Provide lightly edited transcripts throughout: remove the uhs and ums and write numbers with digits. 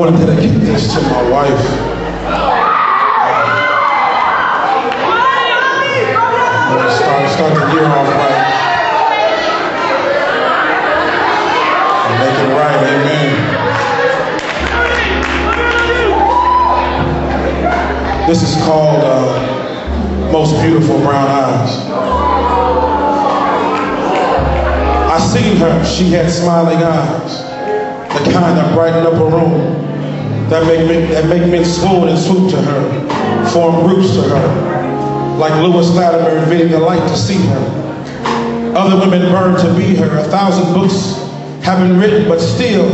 want to dedicate this to my wife. Start the year off right. And make it right, amen. This is called Most Beautiful Brown Eyes. I seen her, she had smiling eyes, the kind that brighten up a room, that make men swoon and swoop to her, form groups to her. Like Lewis Latimer inventing the light to see her. Other women burn to be her. 1,000 books have been written, but still,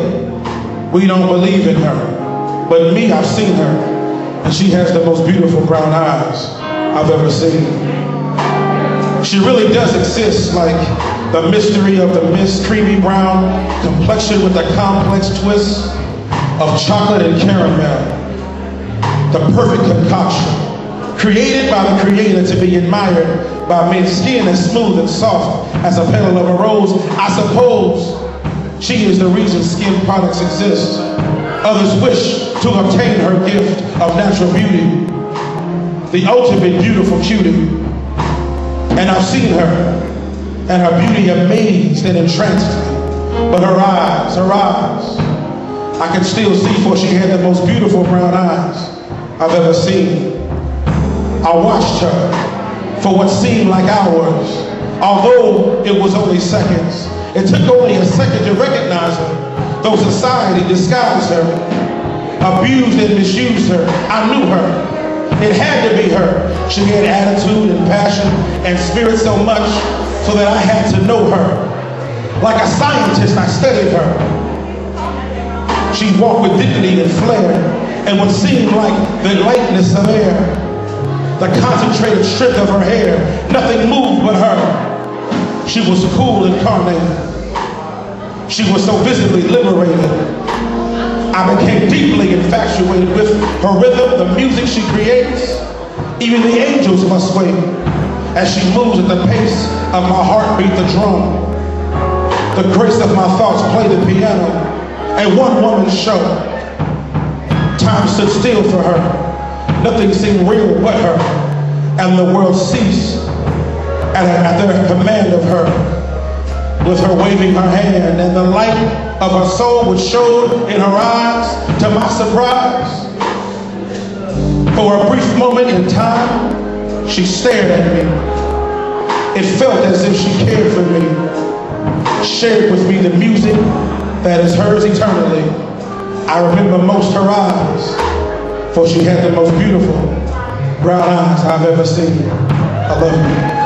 we don't believe in her. But me, I've seen her, and she has the most beautiful brown eyes I've ever seen. She really does exist, like the mystery of the mist, creamy brown complexion with a complex twist of chocolate and caramel. The perfect concoction. Created by the creator to be admired by men's skin as smooth and soft as a petal of a rose. I suppose she is the reason skin products exist. Others wish to obtain her gift of natural beauty, the ultimate beautiful cutie. And I've seen her, and her beauty amazed and entranced me. But her eyes, I can still see, for she had the most beautiful brown eyes I've ever seen. I watched her for what seemed like hours, although it was only seconds. It took only a second to recognize her, though society disguised her, abused and misused her. I knew her. It had to be her. She had attitude and passion and spirit so much so that I had to know her. Like a scientist, I studied her. She walked with dignity and flair, and what seemed like the lightness of air. The concentrated strength of her hair, nothing moved but her. She was cool incarnated. She was so visibly liberated. I became deeply infatuated with her rhythm, the music she creates. Even the angels must wait as she moves at the pace of my heartbeat, the drum. The grace of my thoughts play the piano. A one-woman show. Time stood still for her. Nothing seemed real but her, and the world ceased at the command of her. With her waving her hand, and the light of her soul which showed in her eyes, to my surprise. For a brief moment in time, she stared at me. It felt as if she cared for me, shared with me the music that is hers eternally. I remember most her eyes, for she had the most beautiful brown eyes I've ever seen. I love you.